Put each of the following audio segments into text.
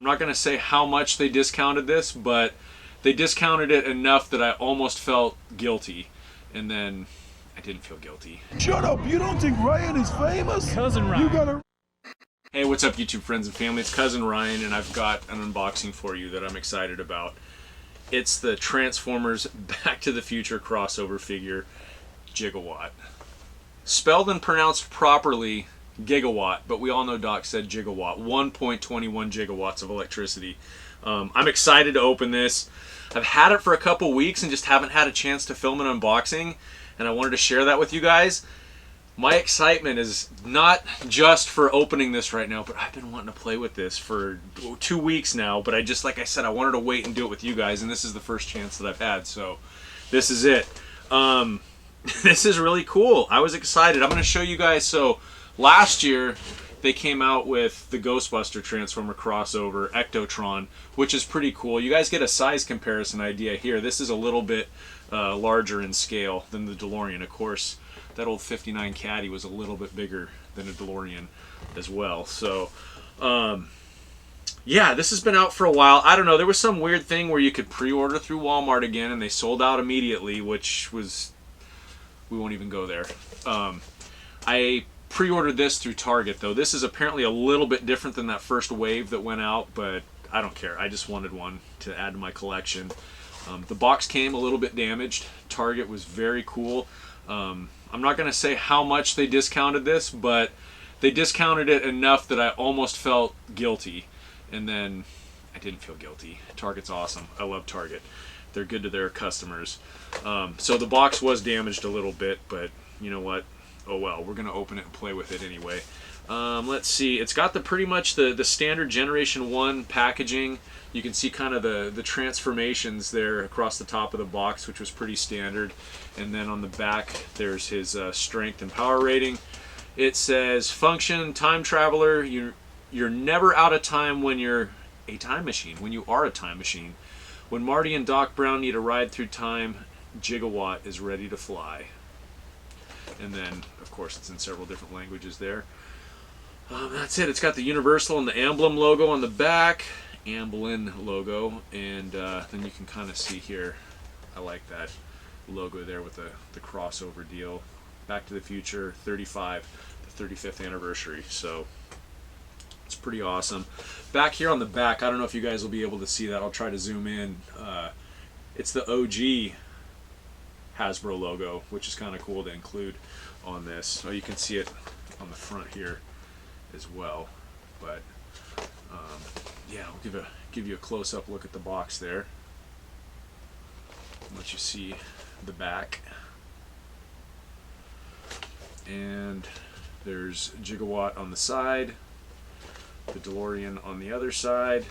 I'm not going to say how much they discounted this, but they discounted it enough that I almost felt guilty. And then I didn't feel guilty. Shut up! You don't think Ryan is famous? Cousin Ryan. You gotta. Hey, what's up, YouTube friends and family? It's Cousin Ryan, and I've got an unboxing for you that I'm excited about. It's the Transformers Back to the Future crossover figure, Gigawatt. Spelled and pronounced properly, Gigawatt, but we all know Doc said Gigawatt. 1.21 gigawatts of electricity. I'm excited to open this. I've had it for a couple weeks and just haven't had a chance to film an unboxing, and I wanted to share that with you guys. My excitement is not just for opening this right now, but I've been wanting to play with this for 2 weeks now, but I just, like I said, I wanted to wait and do it with you guys, and this is the first chance that I've had, so this is it. This is really cool. I was excited. I'm going to show you guys. So last year they came out with the Ghostbuster Transformer crossover, Ectotron, which is pretty cool. You guys get a size comparison idea here. This is a little bit larger in scale than the DeLorean. Of course, that old 59 Caddy was a little bit bigger than a DeLorean as well. So, yeah, this has been out for a while. I don't know. There was some weird thing where you could pre-order through Walmart again, and they sold out immediately, which was... we won't even go there. I pre-ordered this through Target, though. This is apparently a little bit different than that first wave that went out, but I don't care. I just wanted one to add to my collection. The box came a little bit damaged. Target was very cool. I'm not going to say how much they discounted this, but they discounted it enough that I almost felt guilty. And then I didn't feel guilty. Target's awesome. I love Target. They're good to their customers. So the box was damaged a little bit, but you know what? Oh well, we're going to open it and play with it anyway. Let's see. It's got pretty much the standard Generation 1 packaging. You can see kind of the transformations there across the top of the box, which was pretty standard. And then on the back, there's his strength and power rating. It says, function, time traveler. You're never out of time when you're a time machine, when you are a time machine. When Marty and Doc Brown need a ride through time, Gigawatt is ready to fly. And then, of course, it's in several different languages there. That's it. It's got the Universal and the Emblem logo on the back. Amblin logo. And then you can kind of see here, I like that logo there with the crossover deal. Back to the Future 35, the 35th anniversary. So it's pretty awesome. Back here on the back, I don't know if you guys will be able to see that. I'll try to zoom in. It's the OG Hasbro logo, which is kind of cool to include on this. So you can see it on the front here as well. But yeah, I'll give you a close-up look at the box there. Let you see the back. And there's Gigawatt on the side, the DeLorean on the other side,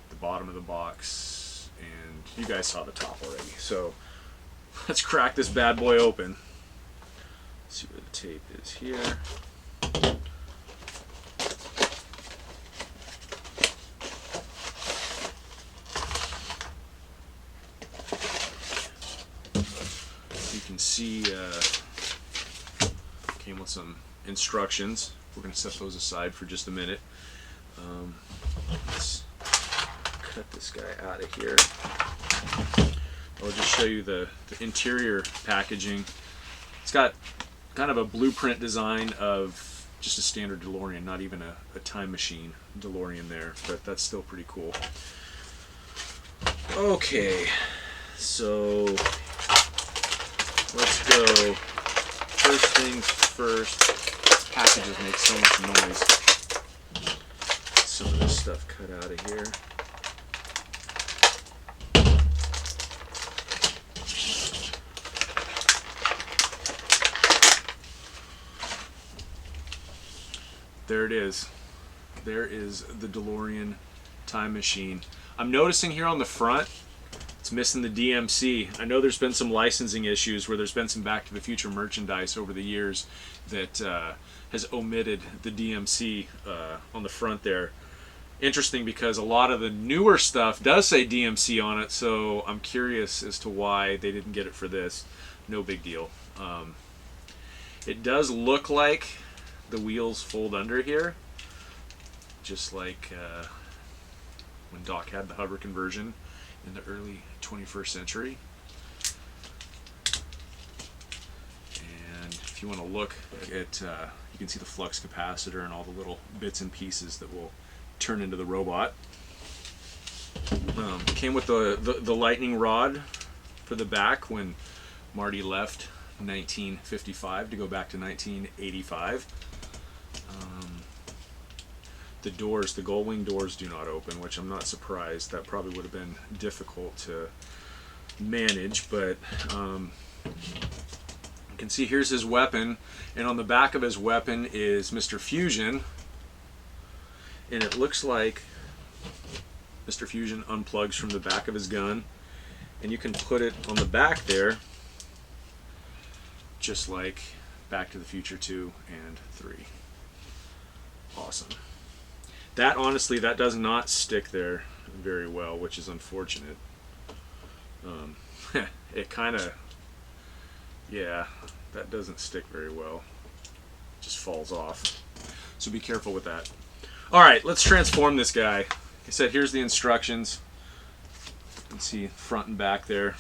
the bottom of the box, and you guys saw the top already. So let's crack this bad boy open. See where the tape is here. You can see came with some instructions. We're going to set those aside for just a minute. Let's cut this guy out of here. I'll just show you the interior packaging. It's got kind of a blueprint design of just a standard DeLorean, not even a time machine DeLorean there, but that's still pretty cool. Okay, so let's go. First things first, packages make so much noise. Some of this stuff cut out of here. There it is. There is the DeLorean time machine. I'm noticing here on the front, it's missing the DMC. I know there's been some licensing issues where there's been some Back to the Future merchandise over the years that has omitted the DMC on the front there. Interesting, because a lot of the newer stuff does say DMC on it, so I'm curious as to why they didn't get it for this. No big deal. It does look like the wheels fold under here, just like when Doc had the hover conversion in the early 21st century. And if you want to look at, you can see the flux capacitor and all the little bits and pieces that will turn into the robot. Came with the lightning rod for the back when Marty left 1955 to go back to 1985. The doors, the gull wing doors, do not open, which I'm not surprised. That probably would have been difficult to manage, but you can see here's his weapon, and on the back of his weapon is Mr. Fusion, and it looks like Mr. Fusion unplugs from the back of his gun, and you can put it on the back there, just like Back to the Future 2 and 3. Awesome. That, honestly, that does not stick there very well, which is unfortunate. It kind of, yeah, that doesn't stick very well. It just falls off. So be careful with that. Alright, let's transform this guy. Like I said, here's the instructions. You can see front and back there.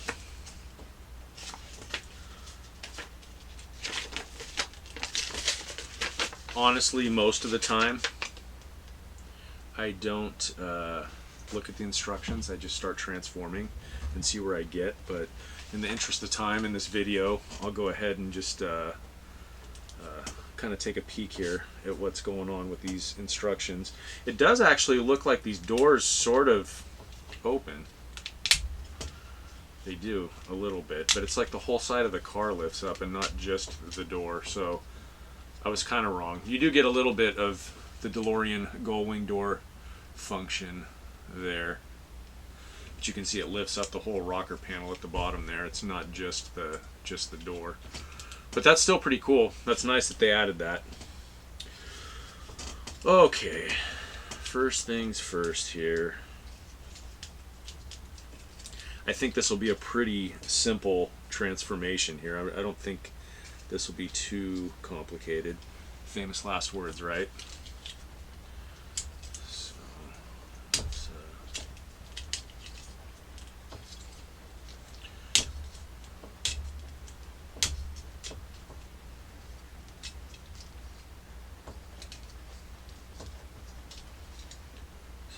Honestly, most of the time, I don't look at the instructions. I just start transforming and see where I get. But in the interest of time in this video, I'll go ahead and just kind of take a peek here at what's going on with these instructions. It does actually look like these doors sort of open. They do a little bit, but it's like the whole side of the car lifts up and not just the door. So I was kind of wrong. You do get a little bit of the Delorean gull wing door function there, but you can see it lifts up the whole rocker panel at the bottom there. It's not just the door, but that's still pretty cool. That's nice that they added that. Okay, first things first here. I think this will be a pretty simple transformation here. I don't think this will be too complicated. Famous last words, right? So, let's,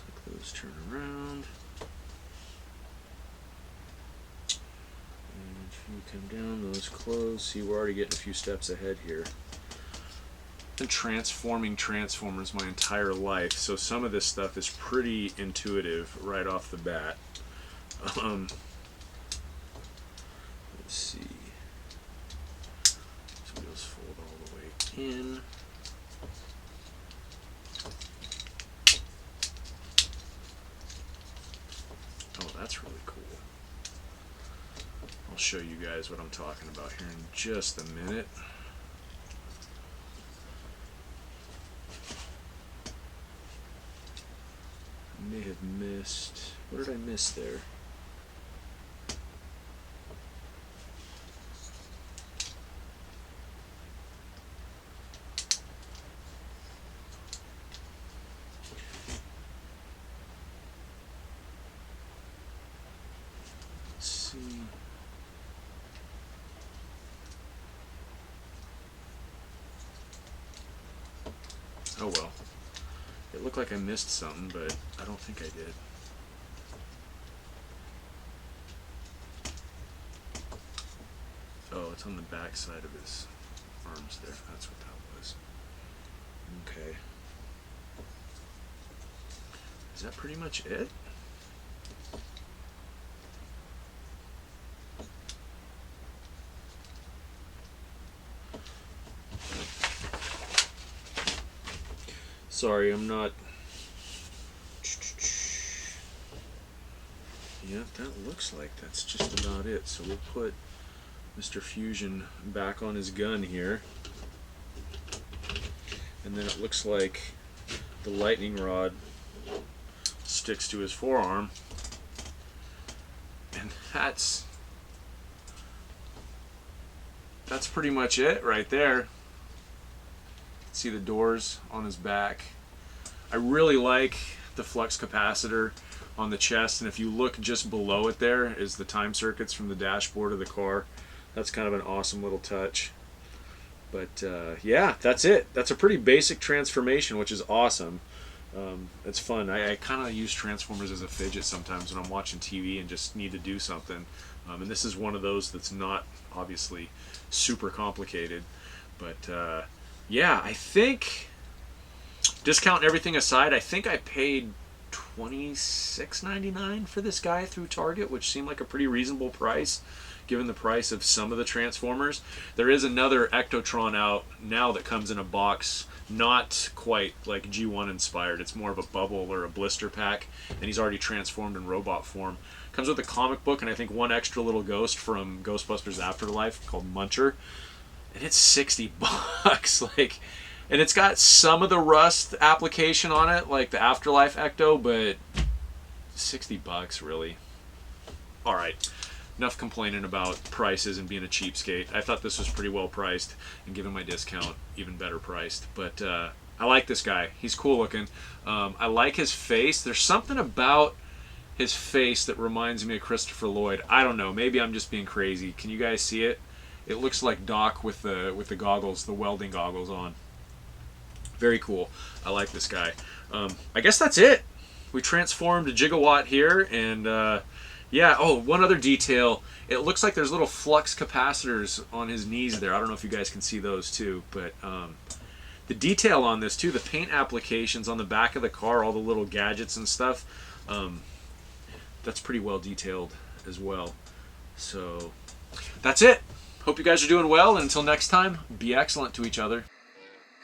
like those turn around. And if you come down, those close. See, we're already getting a few steps ahead here. Been transforming Transformers my entire life, so some of this stuff is pretty intuitive right off the bat. Let's see. So wheels fold all the way in. Oh, that's really cool. I'll show you guys what I'm talking about here in just a minute. May have missed. What did I miss there? Let's see. Oh well. It looked like I missed something, but I don't think I did. Oh, it's on the back side of his arms there. That's what that was. Okay. Is that pretty much it? Sorry, I'm not... Yeah, that looks like that's just about it. So we'll put Mr. Fusion back on his gun here. And then it looks like the lightning rod sticks to his forearm. And that's pretty much it right there. See the doors on his back. I really like the flux capacitor on the chest, and if you look just below it, there is the time circuits from the dashboard of the car. That's kind of an awesome little touch. But yeah, that's it. That's a pretty basic transformation, which is awesome. It's fun. I kind of use Transformers as a fidget sometimes when I'm watching TV and just need to do something. And this is one of those that's not obviously super complicated. But yeah, I think, discount everything aside, I think I paid $26.99 for this guy through Target, which seemed like a pretty reasonable price given the price of some of the Transformers. There is another Ectotron out now that comes in a box, not quite like G1 inspired. It's more of a bubble or a blister pack, and he's already transformed in robot form. Comes with a comic book and I think one extra little ghost from Ghostbusters Afterlife called Muncher, and it's $60. Like, and it's got some of the rust application on it, like the Afterlife Ecto, but $60 really. All right. Enough complaining about prices and being a cheapskate. I thought this was pretty well priced, and given my discount, even better priced. But I like this guy. He's cool looking. I like his face. There's something about his face that reminds me of Christopher Lloyd. I don't know. Maybe I'm just being crazy. Can you guys see it? It looks like Doc with the goggles, the welding goggles on. Very cool. I like this guy. I guess that's it. We transformed a Gigawatt here, and yeah, oh, one other detail. It looks like there's little flux capacitors on his knees there. I don't know if you guys can see those too, but the detail on this too, the paint applications on the back of the car, all the little gadgets and stuff, that's pretty well detailed as well. So that's it. Hope you guys are doing well, and until next time, be excellent to each other.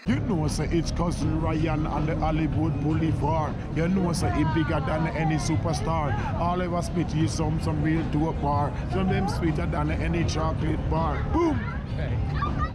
You know, say it's cousin Ryan on the Hollywood Boulevard. You know, say he bigger than any superstar. All of us spit you some real dope bar. Some them sweeter than any chocolate bar. Boom! Hey.